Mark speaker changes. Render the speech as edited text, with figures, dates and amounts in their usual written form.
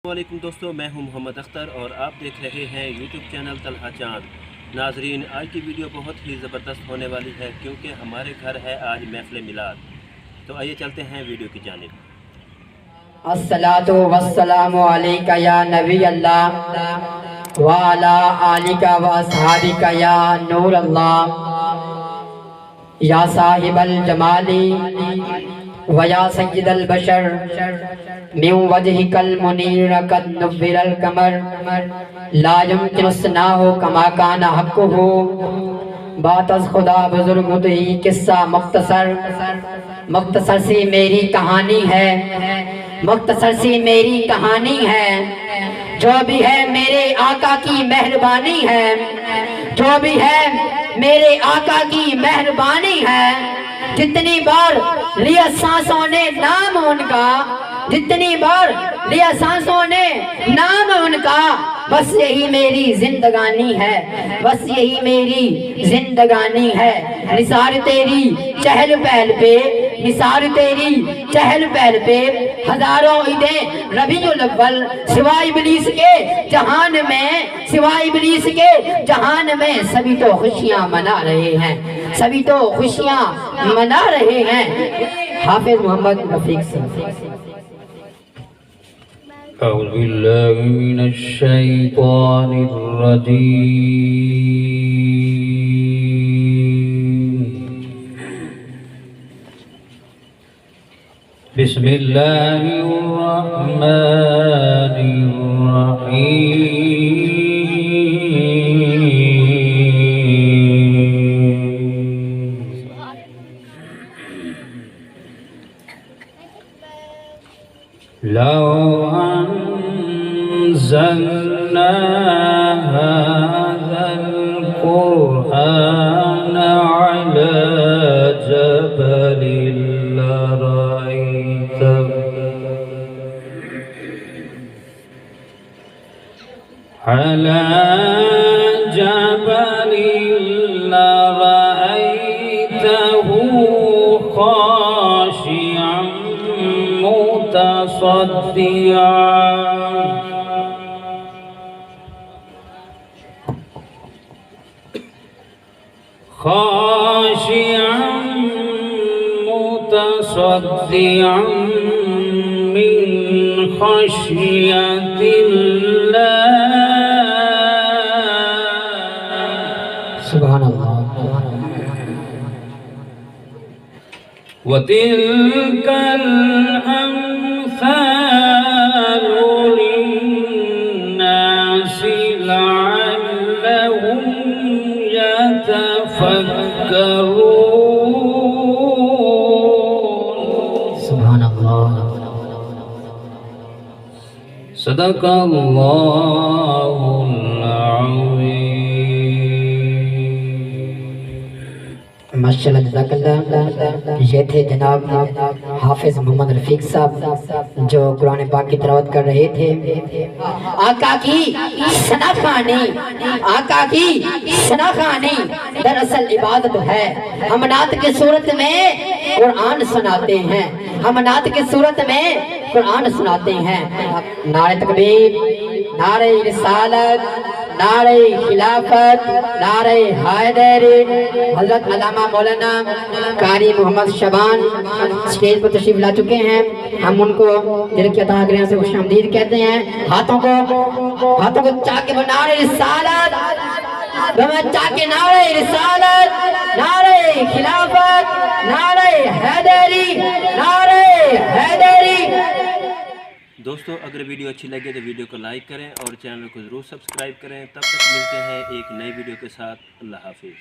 Speaker 1: वालेकुम दोस्तों, मैं हूं मोहम्मद अख्तर और आप देख रहे हैं यूट्यूब चैनल तलहा चाँद। नाजरीन, आज की वीडियो बहुत ही ज़बरदस्त होने वाली है क्योंकि हमारे घर है आज महफ़िल मिलाद। तो आइए चलते हैं वीडियो की जानिब।
Speaker 2: अस्सलातु वस्सलामु अलैका या नबी अल्लाह व अला आलिका व अस्हाबिका या नूर अल्लाह या साहिबल जमाली व या सय्यदल बशर मिन वजहिकल मुनीर कद नुव्विरल कमर ला युमकिनु सनाहु कमा काना हक़्क़ुहु बात अज़ खुदा बुज़ुर्ग ही किस्सा मुख्तसर सी मेरी कहानी है, मुख्तसर सी मेरी कहानी है। जो भी है मेरे आका की मेहरबानी है, जो भी है मेरे आका की मेहरबानी है। जितनी बार लिया सांसों ने नाम उनका, जितनी बार लिया सांसों ने नाम उनका, बस यही मेरी जिंदगानी है, बस यही मेरी जिंदगानी है। निसार तेरी चहल पहल पे, निसार तेरी चहल पहल पे हजारों ईदें रबीउल अव्वल सिवाय इब्लीस के जहान में, सिवाय इब्लीस के जहान में सभी तो खुशियां मना रहे हैं, सभी तो खुशियां मना रहे हैं। हाफिज मोहम्मद रफीक से
Speaker 3: أعوذ بالله من الشيطان الرجيم. بسم الله الرحمن الرحيم. لو أنزلنا هذا القرآن على جبل لرأيته على جبل لرأيته خاشعا متصدعا خاشعا متصدعا من خشية الله.
Speaker 2: سبحان الله.
Speaker 3: وتلك الأمثال للناس لعلهم يتفكرون.
Speaker 2: سبحان الله.
Speaker 3: صدق الله العظيم.
Speaker 2: ماشاءاللہ جزاکاللہ. یہ تھے جناب حافظ محمد رفیق صاحب جو قرآن پاک کی تلاوت کر رہے تھے. آقا کی شناخوانی، آقا کی شناخوانی دراصل عبادت ہے. ہم نعت کی صورت میں قرآن سناتے ہیں، ہم نعت کی صورت میں قرآن سناتے ہیں. نعرہ تکبیر، نعرہ رسالت، نعرہ خلافت، نعرہ حیدری. حضرت علامہ مولانا قاری محمد شبان اسٹیج پر تشریف لا چکے ہیں. ہم ان کو دل کی عطا گریاں سے خوش آمدید کہتے ہیں. ہاتھوں کو چاکے پر نعرہ رسالت، چاکے نعرہ رسالت، نعرہ خلافت، نعرہ حیدری، نعرہ حیدری.
Speaker 1: دوستو اگر ویڈیو اچھی لگے تو ویڈیو کو لائک کریں اور چینل کو ضرور سبسکرائب کریں. تب تک ملتے ہیں ایک نئی ویڈیو کے ساتھ. اللہ حافظ.